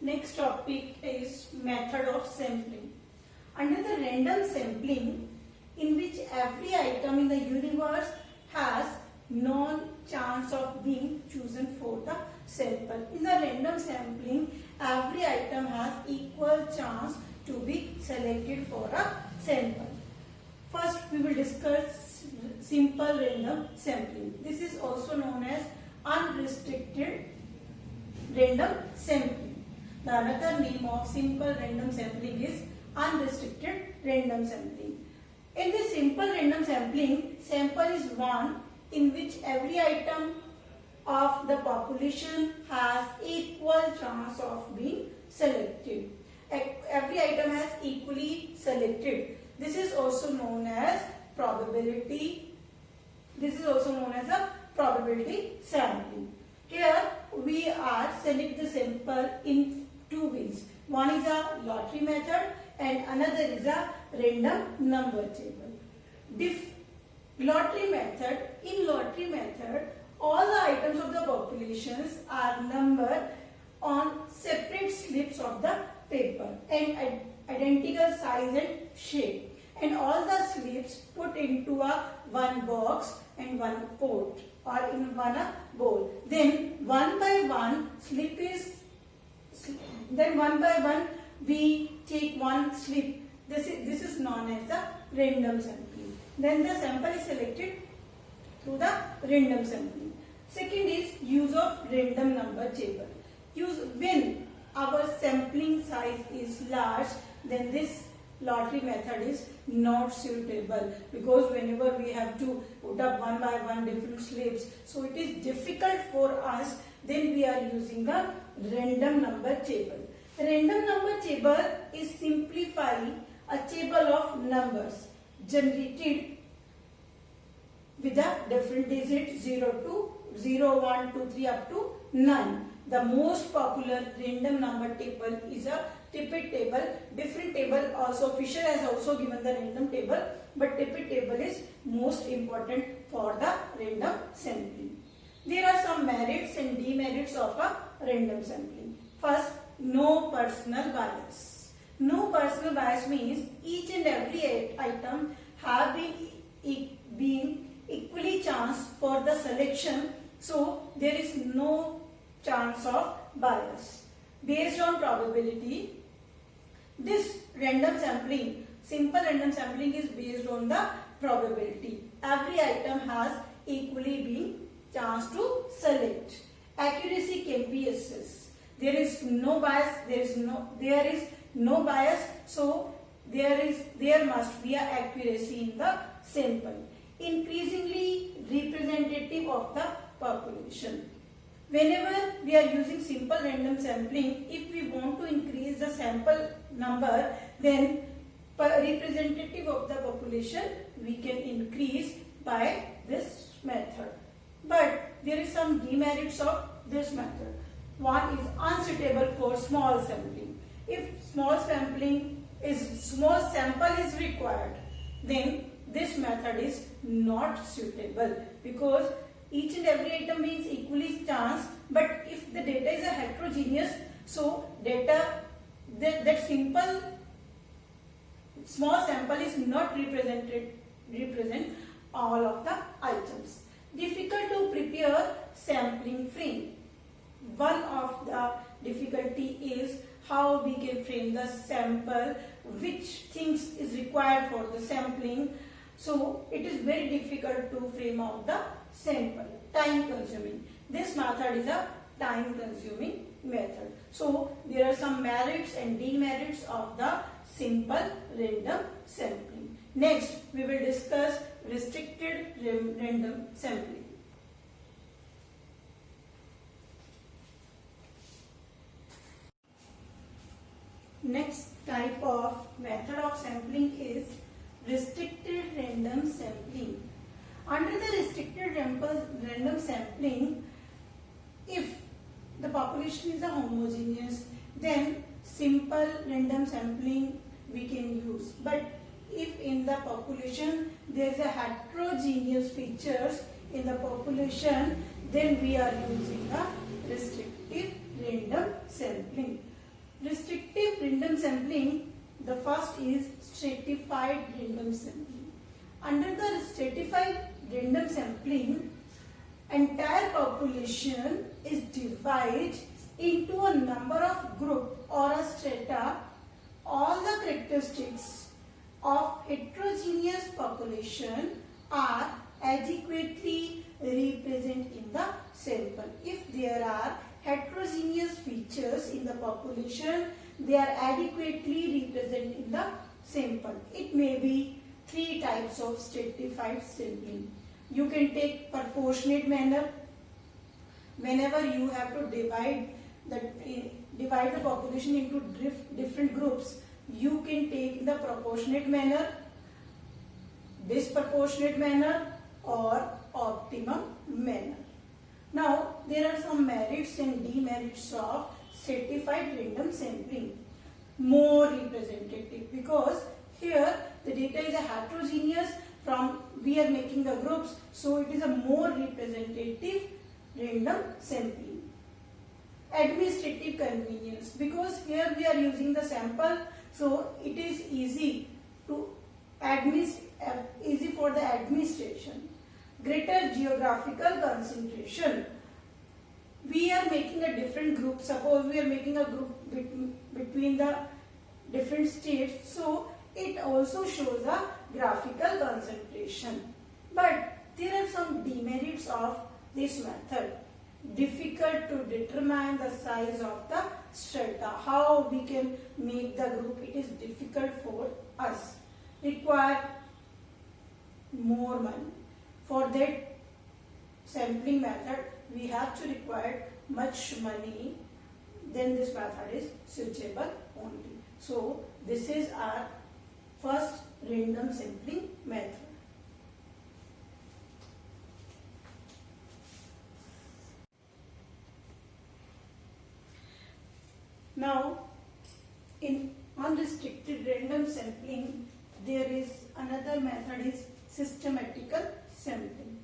Next topic is method of sampling. Under the random sampling, in which every item in the universe has no chance of being chosen for the sample. In the random sampling, every item has equal chance to be selected for a sample. First, we will discuss simple random sampling. This is also known as unrestricted random sampling. The another name of simple random sampling is unrestricted random sampling. In this simple random sampling, sample is one in which every item of the population has equal chance of being selected. Every item has equally selected. This is also known as probability. This is also known as a probability sampling. Here we are select the sample in two ways. One is a lottery method and another is a random number table. Lottery method. In lottery method, all the items of the populations are numbered on separate slips of the paper and identical size and shape, and all the slips put into a one box and one pot or in one bowl. Then one by one we take one slip. This is known as the random sampling. Then the sample is selected through the random sampling. Second is use of random number table. When our sampling size is large, then this lottery method is not suitable, because whenever we have to put up one by one different slips, so it is difficult for us. Then we are using a random number table. Random number table is simplifying a table of numbers generated with a different digit 0 to 0, 1, 2, 3 up to 9. The most popular random number table is a Tippett table. Different table also, Fisher has also given the random table, but Tippett table is most important for the random sampling. There are some merits and demerits of a random sampling. First, no personal bias. No personal bias means each and every item have been equally chanced for the selection, so there is no chance of bias. Based on probability, this random sampling, simple random sampling, is based on the probability. Every item has equally been chance to select. Accuracy can be assessed. There is no bias. There is no bias. So there must be an accuracy in the sample. Increasingly representative of the population. Whenever we are using simple random sampling, if we want to increase the sample number, then representative of the population we can increase by this method. But there is some demerits of this method. One is unsuitable for small sampling. If small sample is required, then this method is not suitable, because each and every item means equally chance, but if the data is a heterogeneous, so that simple small sample is not represent all of the items. Difficult to prepare sampling frame. One of the difficulty is how we can frame the sample, which things is required for the sampling. So it is very difficult to frame out the sample. Time consuming. This method is a time consuming method. So there are some merits and demerits of the simple random sampling. Next, we will discuss restricted random sampling. Next type of method of sampling is restricted random sampling. Under the restricted random sampling, if the population is a homogeneous, then simple random sampling we can use. But if in the population there is a heterogeneous features in the population, then we are using a restrictive random sampling. sampling, the first is stratified random sampling. Under the stratified random sampling, entire population is divided into a number of group or a strata. All the characteristics of heterogeneous population are adequately represented in the sample. If there are heterogeneous features in the population, they are adequately represented in the sample. It may be three types of stratified sampling. You can take proportionate manner. Whenever you have to divide the population into different groups, you can take in the proportionate manner, disproportionate manner, or optimum manner. Now, there are some merits and demerits of stratified random sampling. More representative, because here the data is a heterogeneous, from we are making the groups, so it is a more representative random sampling. Administrative convenience, because here we are using the sample, so it is easy for the administration. Greater geographical concentration. We are making a different group. Suppose we are making a group between the different states, so it also shows a graphical concentration. But there are some demerits of this method. Difficult to determine the size of the strata. How we can make the group? It is difficult for us. Require more money. For that sampling method, we have to require much money. Then this method is suitable only. So this is our first random sampling method. Now, in unrestricted random sampling, there is another method is systematical sampling.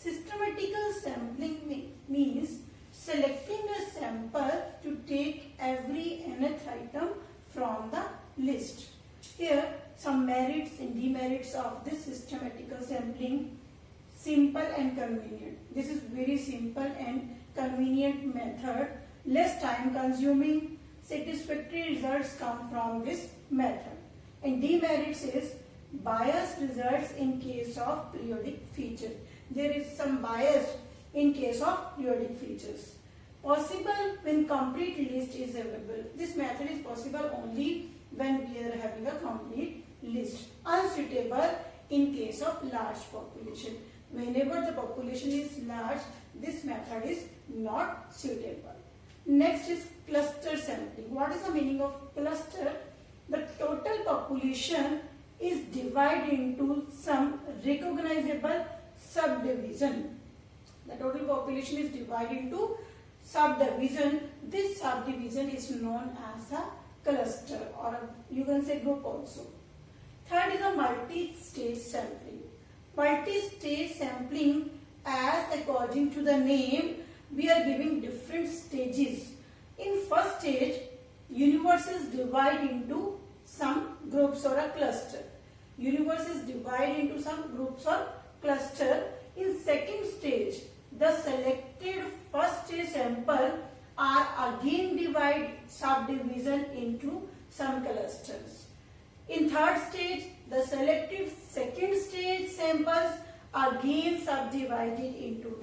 Systematical sampling means selecting a sample to take every nth item from the list. Here, some merits and demerits of this systematical sampling. Simple and convenient. This is very simple and convenient method. Less time consuming. Satisfactory results come from this method. And demerits is biased results in case of periodic feature. There is some bias in case of periodic features. Possible when complete list is available. This method is possible only when we are having a complete list. Unsuitable in case of large population. Whenever the population is large, this method is not suitable. Next is cluster sampling. What is the meaning of cluster? The total population is divided into some recognizable subdivision. The total population is divided into subdivision. This subdivision is known as a cluster, or you can say group also. Third is a multi-stage sampling. Multi-stage sampling, as according to the name, we are giving different stages. In first stage, universe is divided into some groups or a cluster. Universe is divided into some groups or cluster. In second stage, the selected first stage sample are again divided subdivision into some clusters. In third stage, the selected second stage samples again subdivided into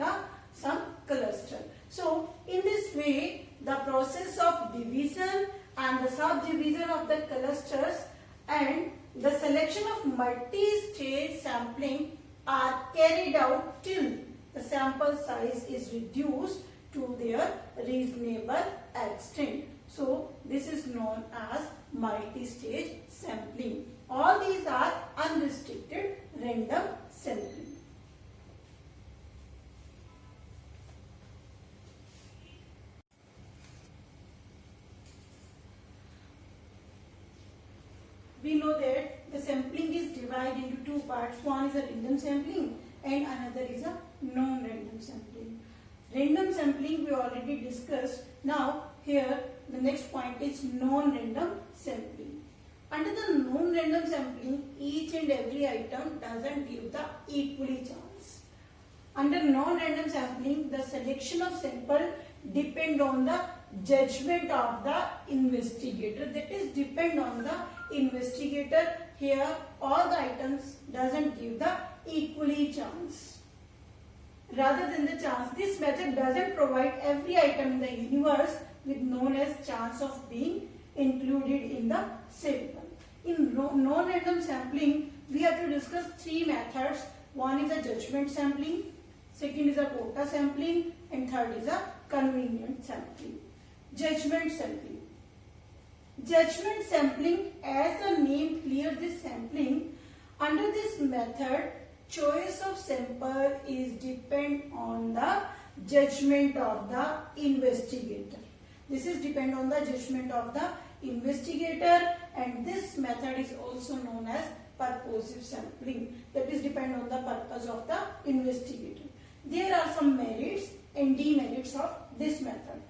some cluster. So, in this way, the process of division and the subdivision of the clusters and the selection of multi-stage sampling are carried out till the sample size is reduced to their reasonable extent. So, this is known as multi-stage sampling. All these are unrestricted random sampling. We know that the sampling is divided into two parts. One is a random sampling and another is a non-random sampling. Random sampling we already discussed. Now here the next point is non-random sampling. Under the non-random sampling, each and every item doesn't give the equally chance. Under non-random sampling, the selection of sample depend on the judgment of the investigator. That is, depend on the investigator. Here, all the items doesn't give the equally chance. Rather than the chance, this method doesn't provide every item in the universe with known as chance of being included in the sample. In non-random sampling, we have to discuss three methods. One is a judgment sampling, second is a quota sampling, and third is a convenient sampling. Judgment sampling. Judgment sampling, as the name clears, this sampling. Under this method, choice of sample is depend on the judgment of the investigator. This is depend on the judgment of the investigator, and this method is also known as purposive sampling. That is depend on the purpose of the investigator. There are some merits and demerits of this method.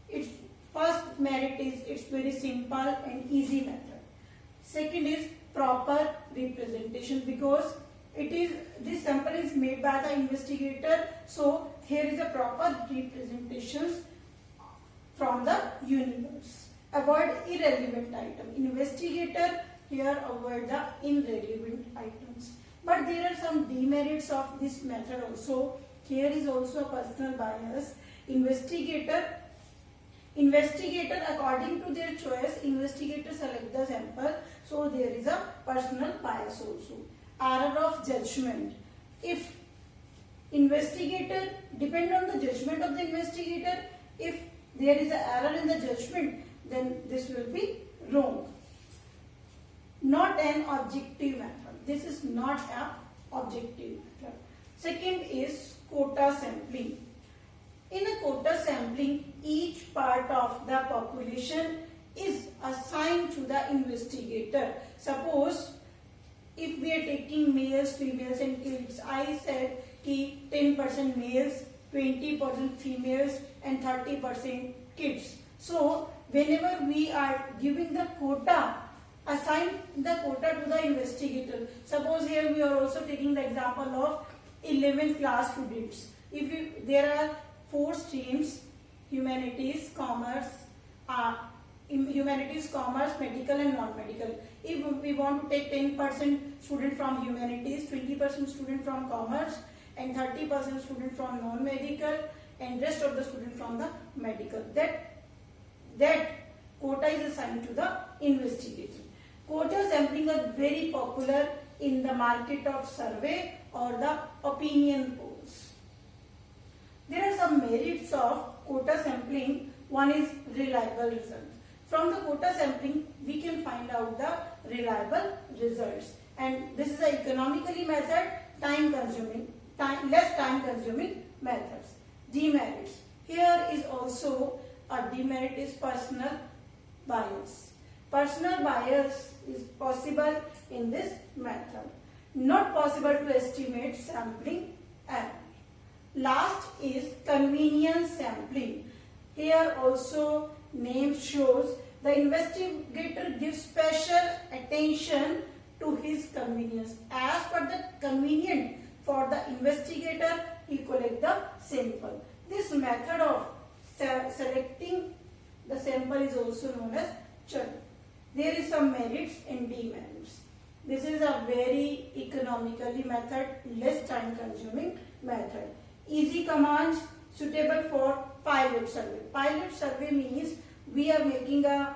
Its first merit is it's very simple and easy method. Second is proper representation, because this sample is made by the investigator, so here is a proper representation from the universe. Avoid irrelevant item. Investigator here avoid the irrelevant items. But there are some demerits of this method also. Here is also a personal bias. Investigator according to their choice, investigator select the sample, so there is a personal bias also. Error of judgment. If investigator depend on the judgment of the investigator, if there is an error in the judgment, then this will be wrong. Not an objective method. This is not an objective method. Second is quota sampling. In a quota sampling, each part of the population is assigned to the investigator. Suppose if we are taking males, females and kids, I said ki 10% males, 20% females and 30% kids. So whenever we are giving the quota, assign the quota to the investigator. Suppose here we are also taking the example of 11th class students. If there are 4 streams, humanities, commerce, medical and non-medical. If we want to take 10% student from humanities, 20% student from commerce and 30% student from non-medical and rest of the student from the medical, that quota is assigned to the investigator. Quota sampling are very popular in the market of survey or the opinion polls. There are some merits of quota sampling. One is reliable result. From the quota sampling, we can find out the reliable results. And this is an economically method, less time consuming methods. Demerits. Here is also a demerit is personal bias. Personal bias is possible in this method. Not possible to estimate sampling error. Last is convenience sampling. Here also name shows the investigator gives special attention to his convenience. As per the convenient for the investigator, he collect the sample. This method of selecting the sample is also known as churn. There is some merits and demerits. This is a very economically method, less time consuming method. Easy commands, suitable for pilot survey. Pilot survey means we are making a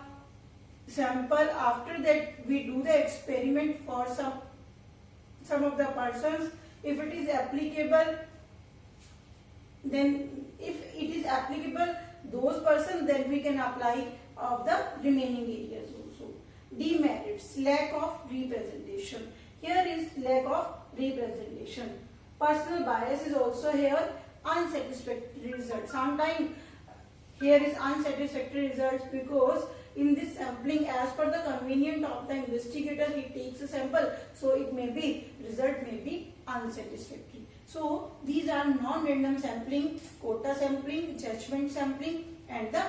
sample. After that we do the experiment for some of the persons. If it is applicable, then if it is applicable those persons, then we can apply of the remaining areas also. Demerits, lack of representation. Here is lack of representation. Personal bias is also here. Unsatisfactory results. Sometimes here is unsatisfactory results because in this sampling, as per the convenience of the investigator, he takes a sample, so it may be result may be unsatisfactory. So these are non-random sampling, quota sampling, judgment sampling and the